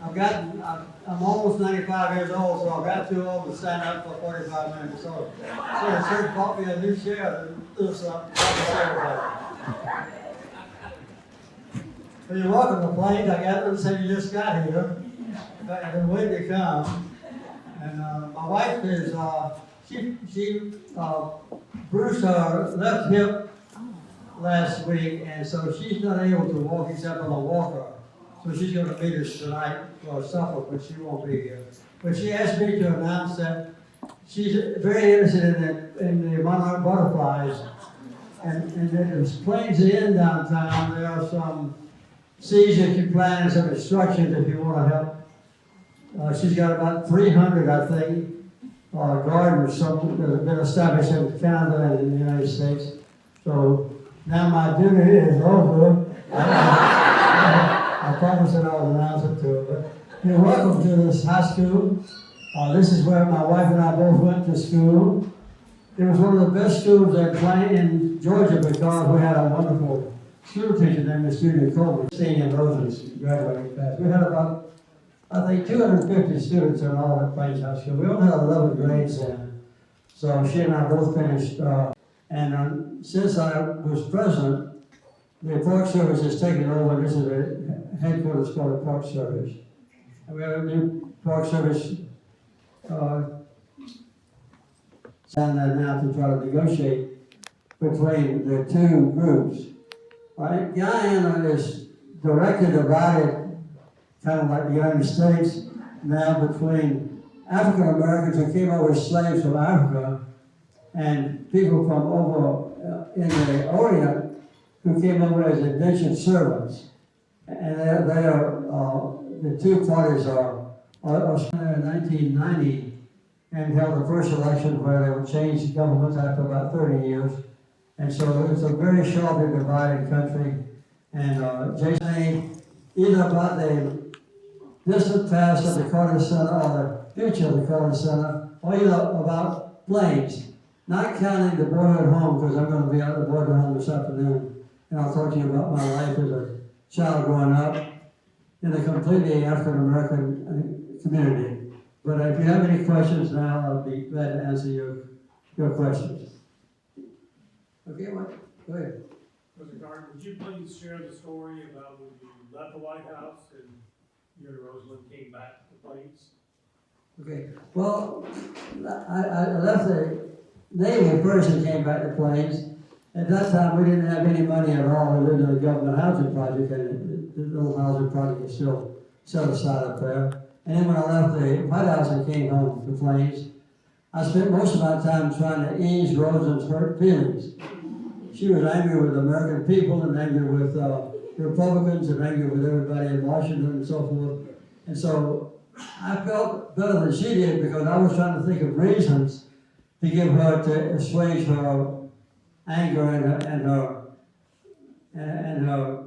I'm almost 95 years old, so I've got too old to stand up for 45 minutes. So the church bought me a new chair to do something. Well, you're welcome to Plains. I got to say you just got here. I've been waiting to come. And my wife is, she bruised her left hip last week, and so she's not able to walk except on a walker. So she's going to meet us tonight for supper, but she won't be here. But she asked me to announce that she's very interested in the monarch butterflies. And there's Plains Inn downtown. There are some seeds that you plant and some instructions if you want to help. She's got about 300, I think, gardens that have been established in Canada and in the United States. So now my duty is over. I promised that I would announce it to her. But you're welcome to this high school. This is where my wife and I both went to school. It was one of the best schools in Georgia because we had a wonderful school teacher named Miss Judy Coleman, senior Rosalyn's graduating class. We had about, I think, 250 students in all at Plains High School. We only had 11 grades then. So she and I both finished. Since I was president, the Park Service has taken over. This is the headquarters for the Park Service. And we have a new Park Service down there now to try to negotiate between the two groups. Right? Guyana is directly divided, kind of like the United States, now between African Americans who came over as slaves from Africa and people from over in the Orient who came over as indentured servants. And the two parties are in 1990 and held the first election where they would change governments after about 30 years. And so it's a very sharply divided country. And Jason, either about the distant past of the Carter Center or the future of the Carter Center, or either about Plains, not counting the boyhood home, because I'm going to be out at the boyhood home this afternoon. And I'll talk to you about my life as a child growing up in a completely African-American community. But if you have any questions now, I'll be glad to answer your questions. Okay, Mike, go ahead. Mr. Carter, would you please share the story about when you left the White House and you and Rosalynn came back to Plains? Okay, well, I left the Navy first and came back to Plains. At that time, we didn't have any money at all. We lived in a government housing project, and the little housing project is still set aside up there. And then when I left the White House and came home to Plains, I spent most of my time trying to ease Rosalyn's hurt feelings. She was angry with the American people and angry with Republicans and angry with everybody in Washington and so forth. And so I felt better than she did because I was trying to think of reasons to give her to assuage her anger and her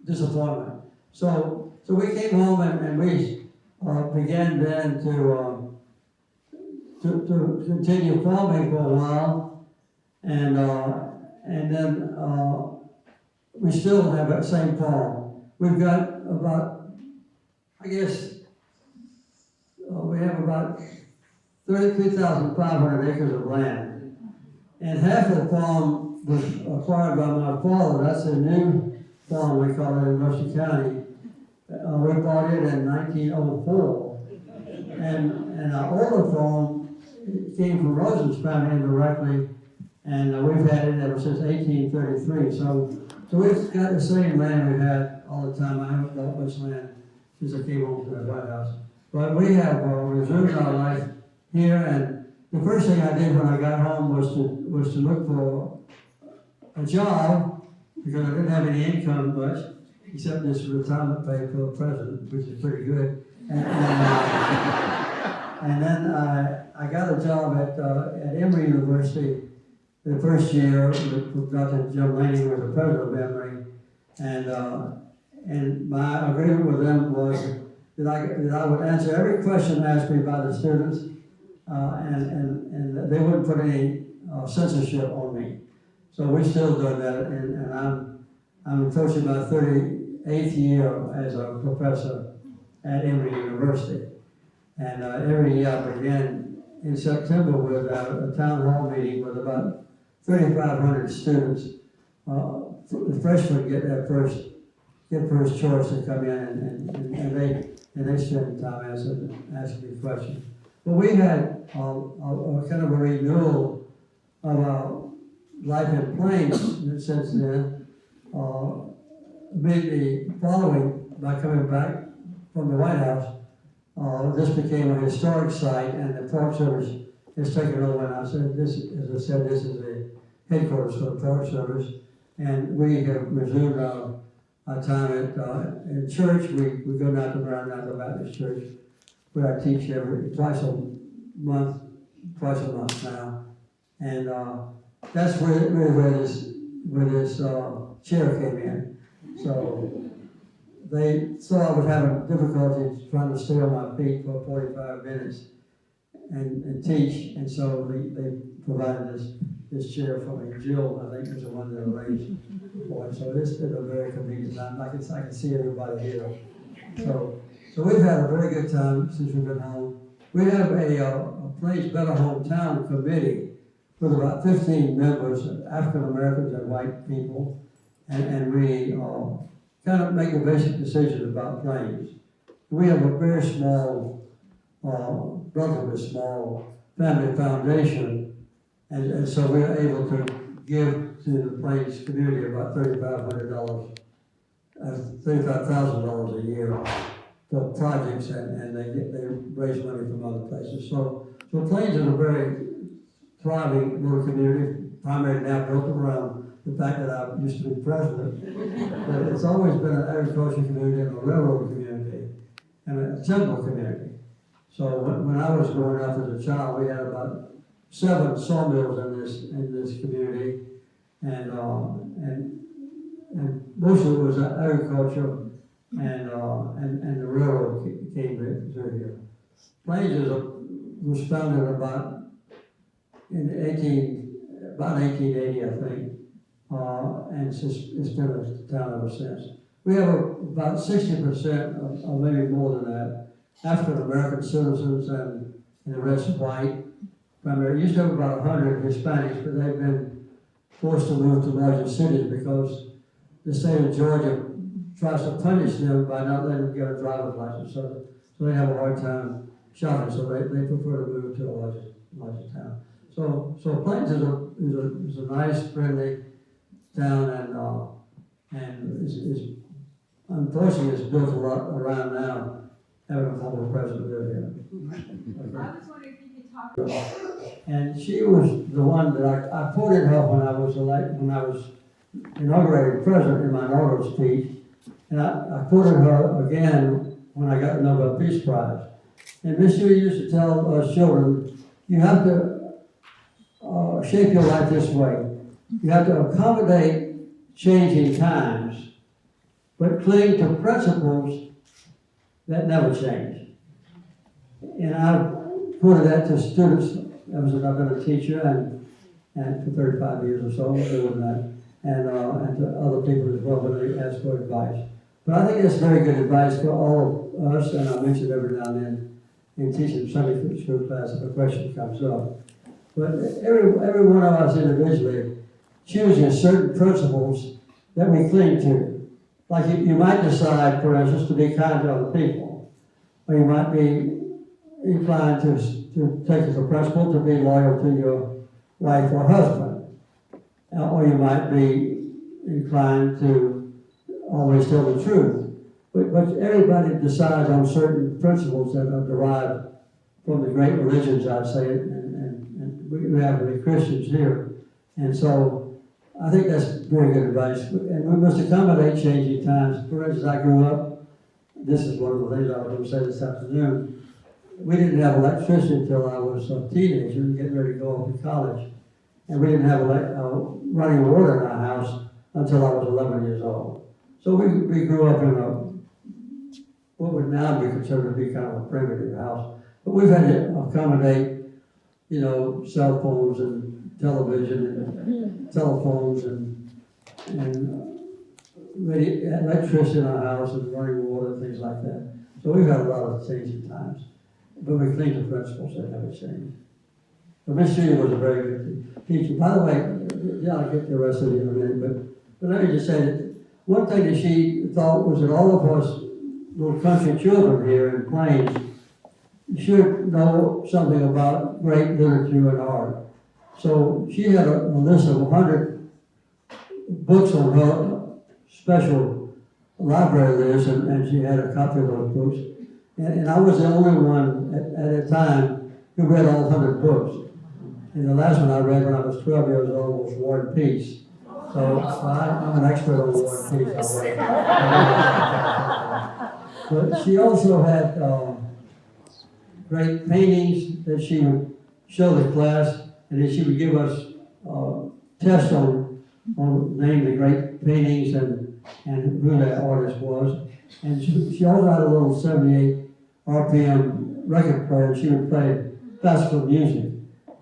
disappointment. So we came home and we began then to continue farming for a while, and then we still have that same farm. We've got about, I guess, we have about 33,500 acres of land. And half of the farm was acquired by my father. That's a new farm, we call it, in Mercer County. We bought it in 1904. And our older farm came from Rosalyn's family indirectly, and we've had it ever since 1833. So we've got the same land we've had all the time. I haven't bought much land since I came home to the White House. But we have resumed our life here, and the first thing I did when I got home was to look for a job, because I didn't have any income much, except this retirement pay for the president, which is pretty good. And then I got a job at Emory University the first year. Dr. Jim Laney was the president of Emory, and my agreement with them was that I would answer every question asked me by the students, and they wouldn't put any censorship on me. So we're still doing that, and I'm approaching about 30 8th year as a professor at Emory University. And every year I begin in September with a town hall meeting with about 3,500 students. The freshmen get their first choice to come in, and they spend time asking me questions. But we had a kind of a renewal of our life in Plains since then. Immediately following, by coming back from the White House, this became a historic site, and the Park Service has taken over. And I said, this is the headquarters for the Park Service, and we have resumed our time in church. We go down to Maranatha Baptist Church, where I teach twice a month now, and that's where this chair came in. So they saw I was having difficulty trying to stay on my feet for 45 minutes and teach, and so they provided this chair for me. Jill, I think, was the one that arranged for it. So this is a very convenient time. I can see everybody here. So we've had a very good time since we've been home. We have a Plains Better Hometown committee with about 15 members, African Americans and white people, and we kind of make the basic decisions about Plains. We have a very small, relatively small family foundation, and so we're able to give to the Plains community about $3,500, $35,000 a year for projects, and they raise money from other places. So Plains is a very thriving little community, primarily now built around the fact that I used to be president. But it's always been an agricultural community and a railroad community and a timber community. So when I was growing up as a child, we had about 7 sawmills in this community, and most of it was agriculture, and the railroad came through here. Plains was founded about 1880, I think, and it's been a town ever since. We have about 60%, or maybe more than that, African American citizens, and the rest white. Primarily, used to have about 100 Hispanics, but they've been forced to move to larger cities because the state of Georgia tries to punish them by not letting them get a driver's license. So they have a hard time shopping, so they prefer to move to a larger town. So Plains is a nice, friendly town, and is unfortunately is built a lot around now, having a former president live here. Okay. I was wondering if you could talk about. And she was the one that I quoted her when I was inaugurated president in my inaugural speech, and I quoted her again when I got the Nobel Peace Prize. And Miss Dewey used to tell us children, you have to shape your life this way. You have to accommodate changing times, but cling to principles that never change. And I quoted that to students. I've been a teacher and for 35 years or so, doing that, and to other people as well when they ask for advice. But I think that's very good advice for all of us, and I mention it every now and then in teaching Sunday school class if a question comes up. But every one of us individually chooses certain principles that we cling to. Like you might decide, for instance, to be kind to other people, or you might be inclined to take as a principle to be loyal to your wife or husband, or you might be inclined to always tell the truth. But everybody decides on certain principles that are derived from the great religions, I'd say, and we have the Christians here. And so I think that's very good advice. And we must accommodate changing times. For instance, I grew up, this is one of the things I was going to say this afternoon, we didn't have electricity until I was a teenager and getting ready to go off to college. And we didn't have running water in our house until I was 11 years old. So we grew up in what would now be considered to be kind of a primitive house. But we've had to accommodate, cell phones and television and telephones and electricity in our house and running water and things like that. So we've had a lot of changing times. But we cleaned the principles that never changed. But Miss Judy was a very good teacher. By the way, yeah, I'll get the rest of it in a minute, but let me just say that one thing that she thought was that all of us little country children here in Plains should know something about great literature and art. So she had a list of 100 books on her special library list, and she had a copy of those books. And I was the only one at the time who read all 100 books. And the last one I read when I was 12 years old was War and Peace. So I'm an expert on War and Peace. But she also had great paintings that she would show the class, and then she would give us tests on name the great paintings and who that artist was. And she also had a little 78 RPM record player, and she would play classical music.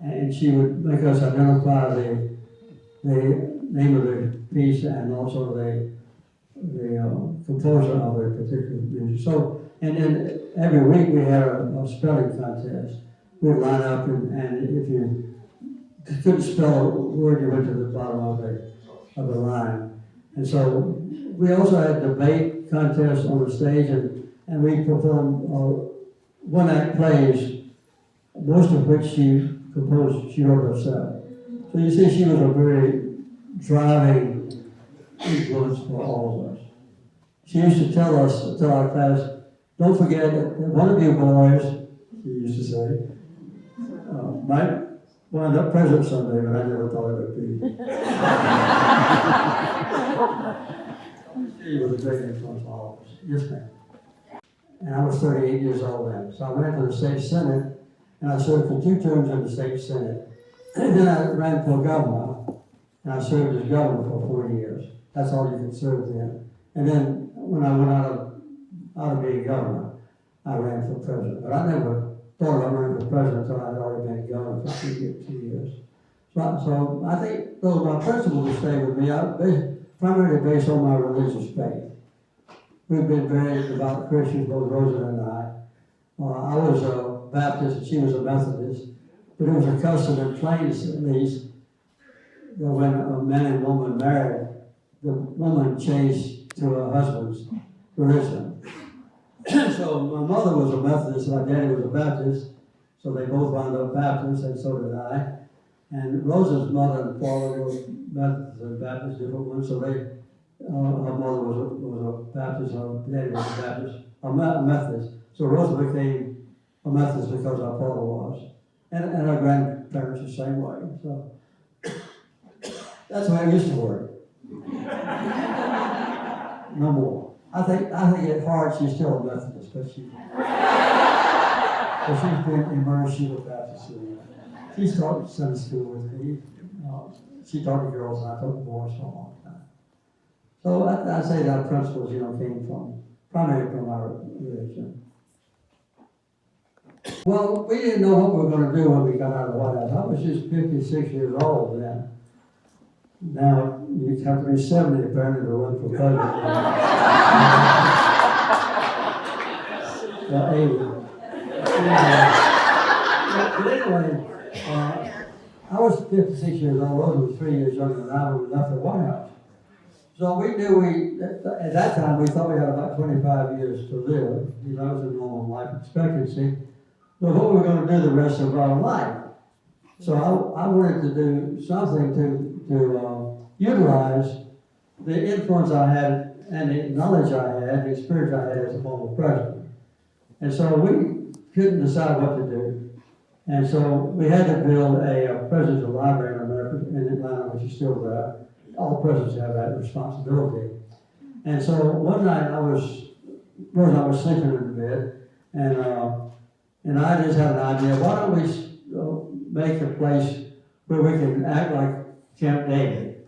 And she would make us identify the name of the piece and also the composer of a particular music. So, and then every week we had a spelling contest. We'd line up, and if you couldn't spell a word, you went to the bottom of the line. And so we also had debate contests on the stage, and we performed one-act plays, most of which she composed, she wrote herself. So you see, she was a very driving influence for all of us. She used to tell our class, don't forget that one of you boys, she used to say, might wind up president someday, but I never thought it would be. She was a great influence on all of us. Yes, ma'am. And I was 38 years old then. So I went to the state senate, and I served for 2 terms in the state senate. And then I ran for governor, and I served as governor for 4 years. That's all you could serve then. And then when I went out of being governor, I ran for president. But I never thought about running for president until I'd already been governor for 2 years. So I think those my principles will stay with me. Primarily based on my religious faith. We've been very devout Christians, both Rosalynn and I. I was a Baptist and she was a Methodist, but it was a custom in Plains, at least, that when a man and woman married, the woman changed to her husband's religion. So my mother was a Methodist, my daddy was a Baptist, so they both wound up Baptists, and so did I. And Rosa's mother and father were Methodists and Baptists, different ones, so her mother was a Baptist, her daddy was a Baptist, a Methodist. So Rosa became a Methodist because our father was. And our grandparents the same way. So that's the way it used to work. No more. I think at heart she's still a Methodist, but she's been immersed in the Baptist. She taught Sunday school with me. She taught the girls and I taught the boys for a long time. So I'd say that principles, came primarily from our religion. Well, we didn't know what we were going to do when we got out of the White House. I was just 56 years old then. Now, you have to be 70 apparently to run for president. 80. But anyway, I was 56 years old. Rosa was 3 years younger than I when we left the White House. So we knew at that time, we thought we had about 25 years to live. That was a normal life expectancy. But what were we going to do the rest of our life? So I wanted to do something to utilize the influence I had and the knowledge I had, the experience I had as a former president. And so we couldn't decide what to do. And so we had to build a presidential library in America, in Atlanta, which is still there. All presidents have that responsibility. And so one night I was sleeping in bed, and I just had an idea. Why don't we make a place where we can act like Camp David,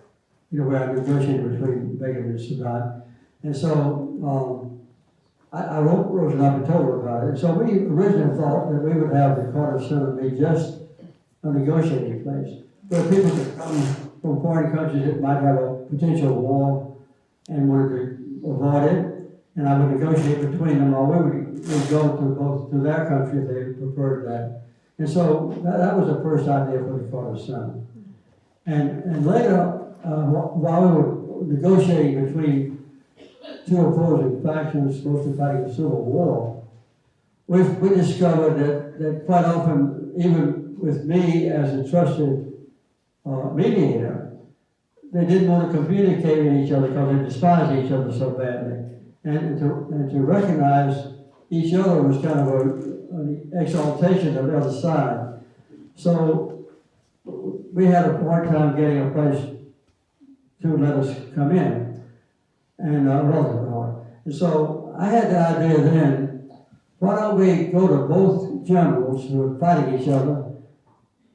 where I negotiated between Begin and Saddam. And so I wrote Rosa up and told her about it. And so we originally thought that we would have the Carter Center be just a negotiating place where people could come from foreign countries that might have a potential war and wanted to avoid it. And I would negotiate between them, or we'd go to both to their country if they preferred that. And so that was the first idea for the Carter Center. And later, while we were negotiating between two opposing factions supposed to fight a civil war, we discovered that quite often, even with me as a trusted mediator, they didn't want to communicate with each other because they despised each other so badly. And to recognize each other was kind of an exaltation of the other side. So we had a hard time getting a place to let us come in, and relatively hard. And so I had the idea then, why don't we go to both generals who are fighting each other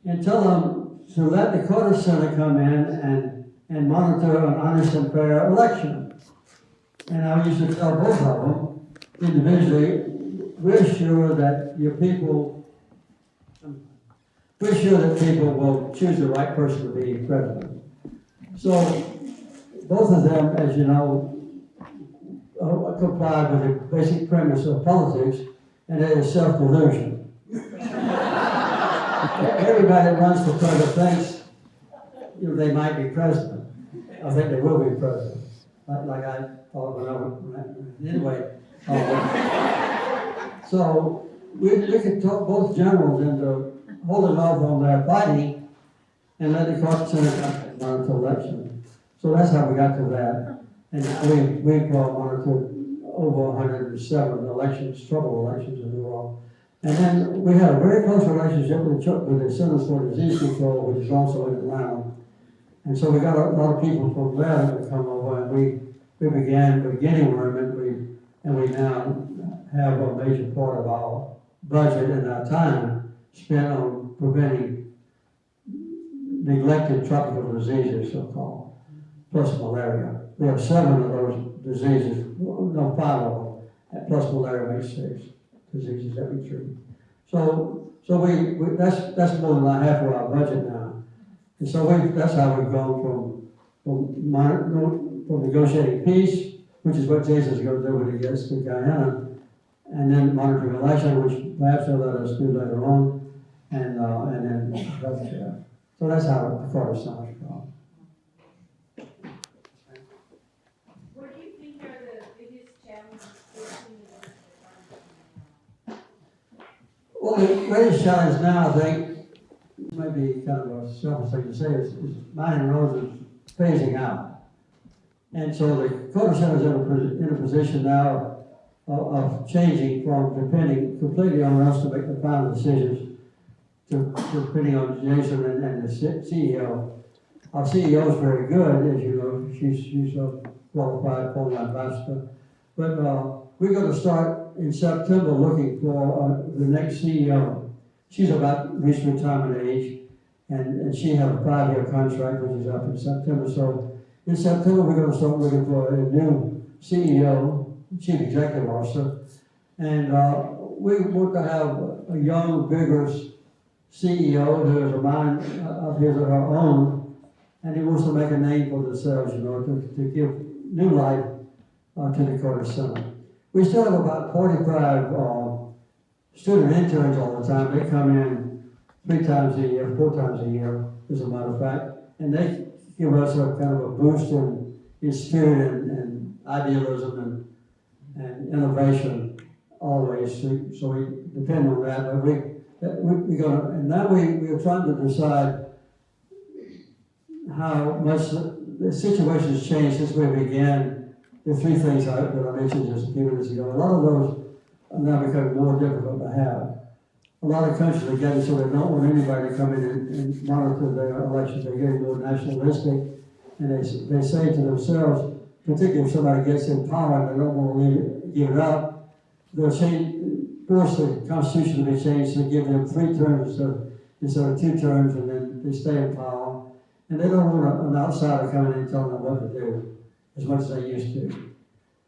and tell them to let the Carter Center come in and monitor an honest and fair election. And I used to tell both of them individually, we're sure that people will choose the right person to be president. So both of them, as you know, complied with the basic premise of politics, and it is self-delusion. Everybody that runs for president thinks, they might be president. I think they will be president. Like I thought when I was, anyway. So we could talk both generals into holding off on their fighting and let the Carter Center come to election. So that's how we got to that. And we've monitored over 107 elections, trouble elections in the world. And then we had a very close relationship with the Centers for Disease Control, which is also in Atlanta. And so we got a lot of people from there that would come over, and we began with guinea worm, and we now have a major part of our budget and our time spent on preventing neglected tropical diseases, so-called, plus malaria. We have 7 of those diseases, no, 5 of them, plus malaria makes 6 diseases that we treat. So that's more than half of our budget now. And so that's how we've gone from negotiating peace, which is what Jason's going to do when he gets to Guyana, and then monitoring election, which perhaps he'll let us do later on, and then healthcare. So that's how the Carter Center is gone. What do you think are the biggest challenges facing the department now? Well, the greatest challenge now, I think, might be kind of a selfish thing to say, is mine and Rose's phasing out. And so the Carter Center is in a position now of changing from depending completely on us to make the final decisions to depending on Jason and the CEO. Our CEO is very good, as you know, she's a qualified former ambassador. But we're going to start in September looking for the next CEO. She's about reached retirement age, and she had a 5-year contract, which is up in September. So in September, we're going to start looking for a new CEO, Chief Executive Officer, and we want to have a young, vigorous CEO who has a mind of his or her own, and he wants to make a name for themselves, to give new life to the Carter Center. We still have about 45 student interns all the time. They come in 3 times a year, 4 times a year, as a matter of fact, and they give us a kind of a boost in spirit and idealism and innovation always. So we depend on that. But we are trying to decide how much the situation has changed since we began the 3 things that I mentioned just a few minutes ago. A lot of those are now becoming more difficult to have. A lot of countries are getting so they don't want anybody to come in and monitor their elections. They're getting more nationalistic, and they say to themselves, particularly if somebody gets in power and they don't want to give it up, they'll force the Constitution to be changed to give them 3 terms instead of 2 terms, and then they stay in power. And they don't want an outsider coming in and telling them what to do as much as they used to.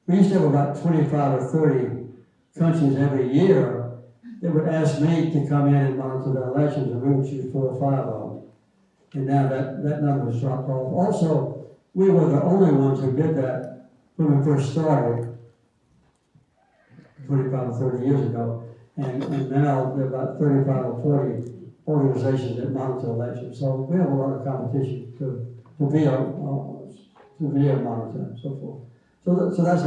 We used to have about 25 or 30 countries every year that would ask me to come in and monitor the elections, and we would choose 4 or 5 of them. And now that number has dropped off. Also, we were the only ones who did that when we first started, 25 or 30 years ago. And now there are about 35 or 40 organizations that monitor elections. So we have a lot of competition to be a monitor and so forth. So that's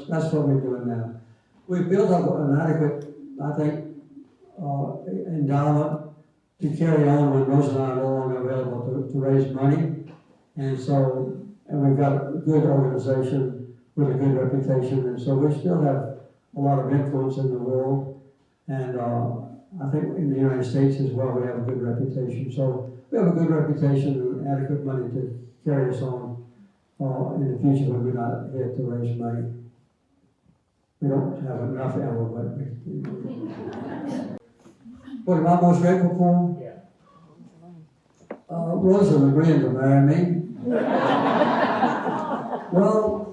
that's what we're doing now. We've built up an adequate, I think, endowment to carry on when Rosa and I are no longer available to raise money. And we've got a good organization with a good reputation, and so we still have a lot of influence in the world. And I think in the United States as well, we have a good reputation. So we have a good reputation and adequate money to carry us on in the future when we're not here to raise money. We don't have enough ever, but what am I most grateful for? Yeah. Rosa agreeing to marry me. Well,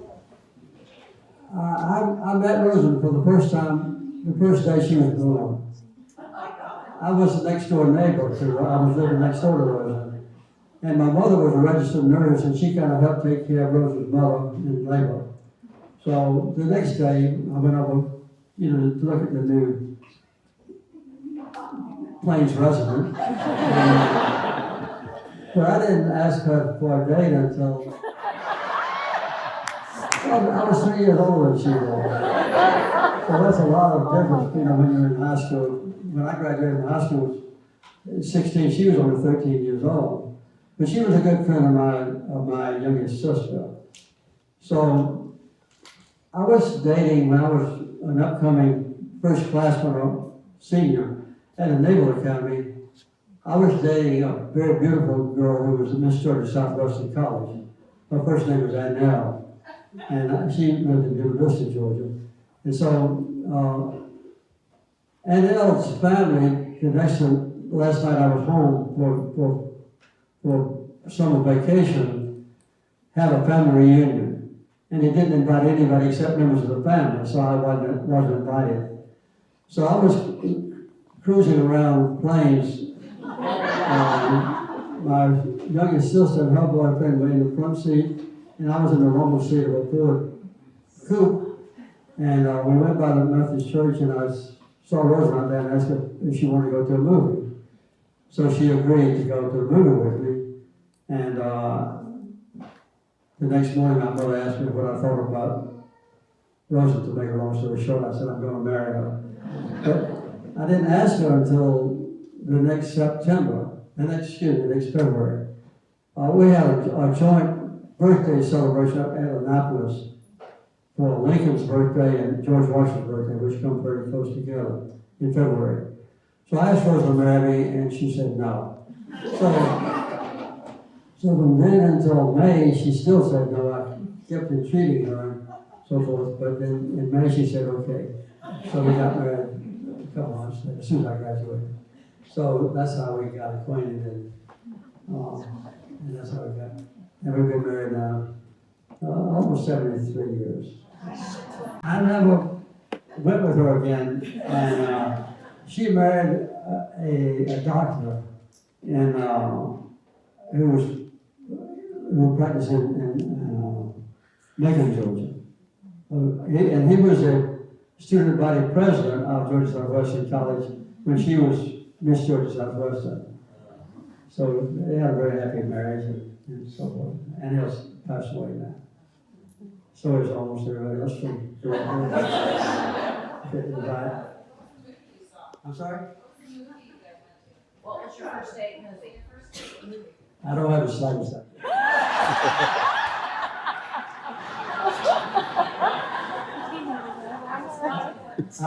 I met Rosa for the first time, the first day she was born. I was the next door neighbor to her. I was living next door to Rosa. And my mother was a registered nurse, and she kind of helped take care of Rosa's mother in labor. So the next day, I went over, to look at the new Plains resident. But I didn't ask her for a date until I was 3 years older than she was. So that's a lot of difference, when you're in high school. When I graduated from high school, I was 16, she was only 13 years old. But she was a good friend of my youngest sister. So I was dating when I was an upcoming first classman or senior at a Naval Academy. I was dating a very beautiful girl who was a Miss Georgia Southwestern College. Her first name was Annelle, and she lived in University, Georgia. And so Annelle's family, last night I was home for summer vacation, had a family reunion. And he didn't invite anybody except members of the family, so I wasn't invited. So I was cruising around Plains. My youngest sister and her boyfriend were in the front seat, and I was in the rumble seat of a Ford coupe. And we went by the Methodist church, and I saw Rosa out there and asked her if she wanted to go to a movie. So she agreed to go to the movie with me. And the next morning, my mother asked me what I thought about Rosa. To make a long story short, I said I'm going to marry her. But I didn't ask her until the next next February. We had a joint birthday celebration up at Annapolis for Lincoln's birthday and George Washington's birthday, which come very close together in February. So I asked Rosa to marry me, and she said no. So from then until May, she still said no. I kept entreating her and so forth, but then in May she said okay. So we got married a couple months later, as soon as I graduated. So that's how we got acquainted, and that's how we got. And we've been married now almost 73 years. I never went with her again, and she married a doctor who practiced in Macon, Georgia. And he was a student body president of Georgia Southwestern College when she was Miss Georgia Southwestern. So they had a very happy marriage and so forth. And he was passed away now. So is almost everybody else from Georgia. I'm sorry? What was your first date movie? I don't have the slightest idea. I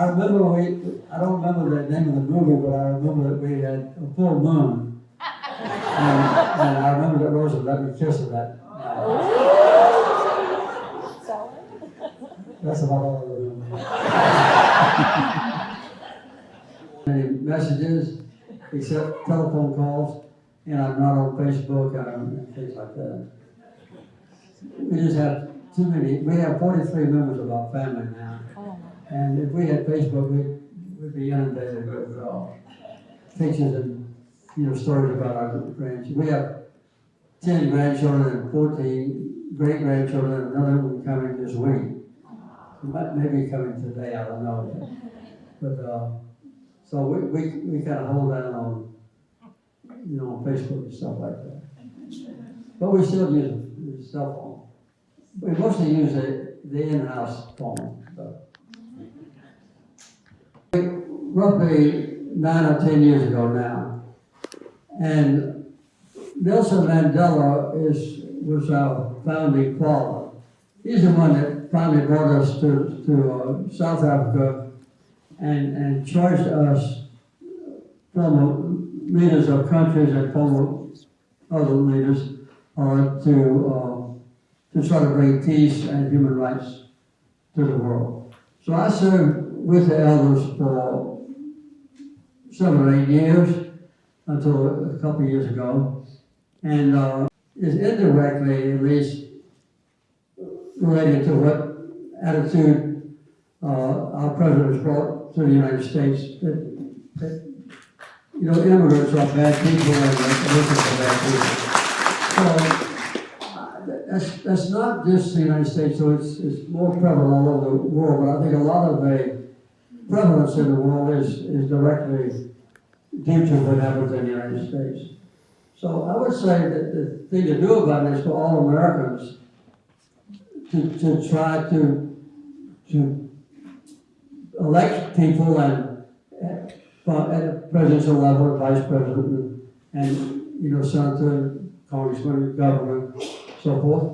don't remember the name of the movie, but I remember that we had a full moon. And I remember that Rosa let me kiss her that night. That's about all I remember. Any messages, except telephone calls, and I'm not on Facebook and things like that. We just have too many. We have 43 members of our family now. And if we had Facebook, we'd be inundated with pictures and stories about our grandchildren. We have 10 grandchildren and 14 great-grandchildren, another one coming this week. Maybe coming today, I don't know. But, so we kind of hold down on, on Facebook and stuff like that. But we still use the cell phone. We mostly use the in-house phone. Roughly 9 or 10 years ago now, and Nelson Mandela was our founding father. He's the one that finally brought us to South Africa and charged us, former leaders of countries and former other leaders, to try to bring peace and human rights to the world. So I served with the elders for 7 or 8 years until a couple of years ago, and is indirectly, at least, related to what attitude our president has brought to the United States. That immigrants are bad people and Americans are bad people. So that's not just the United States, so it's more prevalent all over the world, but I think a lot of the prevalence in the world is directly due to what happens in the United States. So I would say that the thing to do about it is for all Americans to try to elect people and at the presidential level, vice president, and senator, congressman, governor, so forth,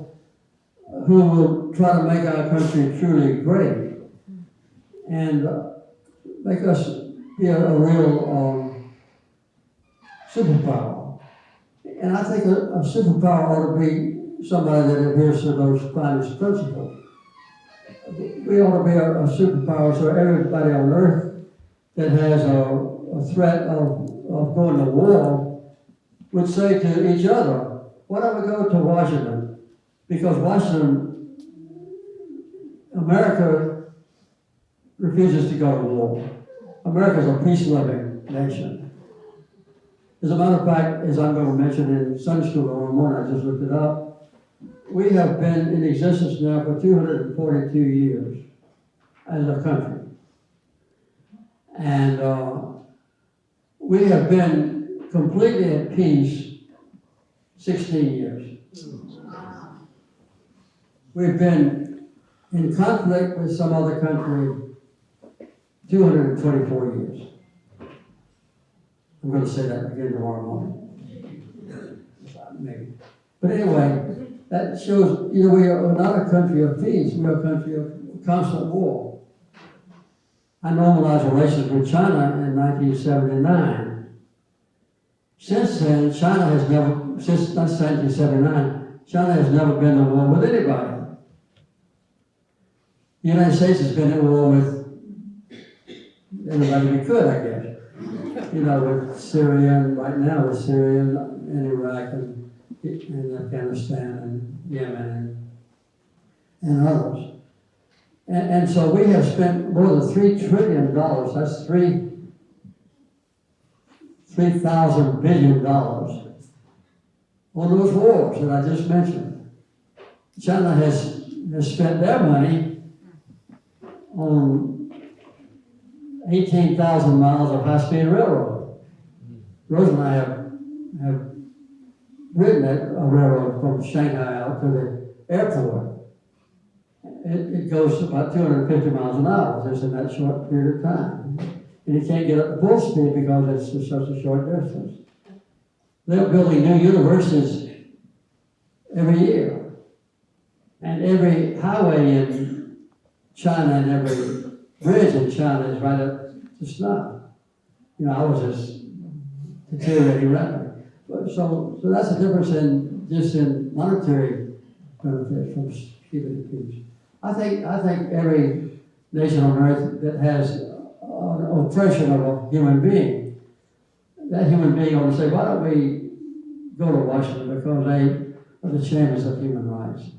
who will try to make our country truly great and make us be a real superpower. And I think a superpower ought to be somebody that adheres to those finest principles. We ought to be a superpower so everybody on earth that has a threat of going to war would say to each other, why don't we go to Washington? Because Washington, America refuses to go to war. America's a peace-loving nation. As a matter of fact, as I'm going to mention in Sunday school tomorrow morning, I just looked it up, we have been in existence now for 242 years as a country. And we have been completely at peace 16 years. We've been in conflict with some other country 224 years. I'm going to say that again tomorrow morning. Maybe. But anyway, that shows, we are not a country of peace. We are a country of constant war. I normalized relations with China in 1979. Since then, since 1979, China has never been at war with anybody. The United States has been at war with anybody we could, I guess. With Syria, and right now with Syria and Iraq and Afghanistan and Yemen and others. And so we have spent more than $3 trillion, that's $3,000 billion on those wars that I just mentioned. China has spent their money on 18,000 miles of high-speed railroad. Rose and I have ridden a railroad from Shanghai out to the airport. It goes about 250 miles an hour just in that short period of time. And you can't get up to full speed because it's just such a short distance. They're building new universities every year. And every highway in China and every bridge in China is right up to snuff. I was just deteriorating rapidly. So that's the difference in monetary benefits from keeping the peace. I think every nation on earth that has an oppression of a human being, that human being ought to say, why don't we go to Washington because they are the champions of human rights?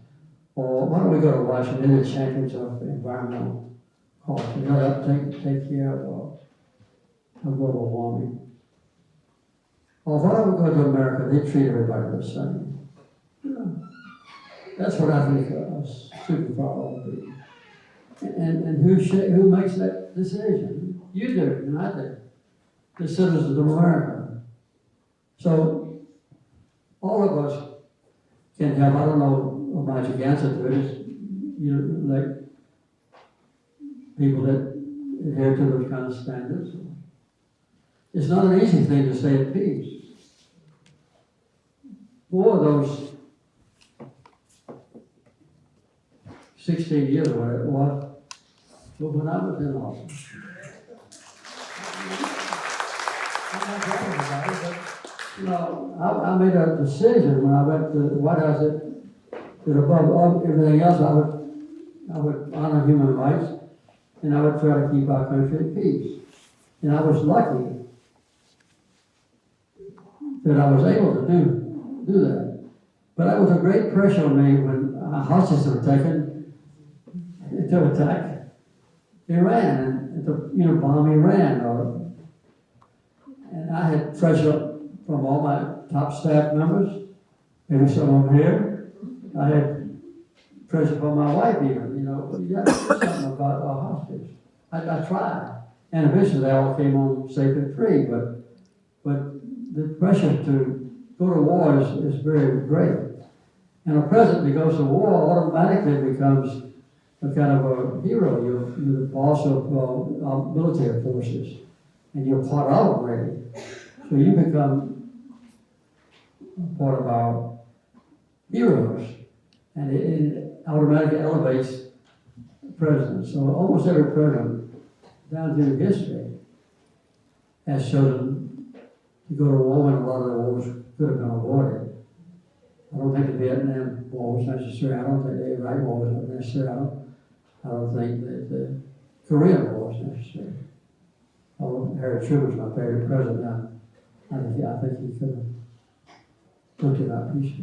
Or why don't we go to Washington, they're the champions of environmental cause. That take care of global warming. Or why don't we go to America, they treat everybody the same. That's what I think a superpower ought to be. And who makes that decision? You do, and I do. The citizens of America. So, all of us can help. I don't know a magic answer to it. It's, like people that adhere to those kind of standards. It's not an easy thing to stay at peace. For those 16 years or whatever it was, but when I was in office, I'm not talking about it, but, I made a decision when I went to the White House that above everything else, I would honor human rights, and I would try to keep our country at peace. And I was lucky that I was able to do that. But that was a great pressure on me when hostages were taken to attack Iran and to bomb Iran. And I had pressure from all my top staff members, maybe some of them here. I had pressure from my wife even, you got to do something about our hostages. I tried, and eventually they all came home safe and free, but the pressure to go to war is very great. And a president who goes to war automatically becomes a kind of a hero. You're the boss of our military forces, and you're part of them, really. So you become part of our heroes, and it automatically elevates the president. So almost every president down through history has chosen to go to war when a lot of the wars could have been avoided. I don't think the Vietnam War was necessary. I don't think the Iraq War was necessary. I don't think that the Korean War was necessary. Although Harry Truman's my favorite president, I think he could have looked at our peace.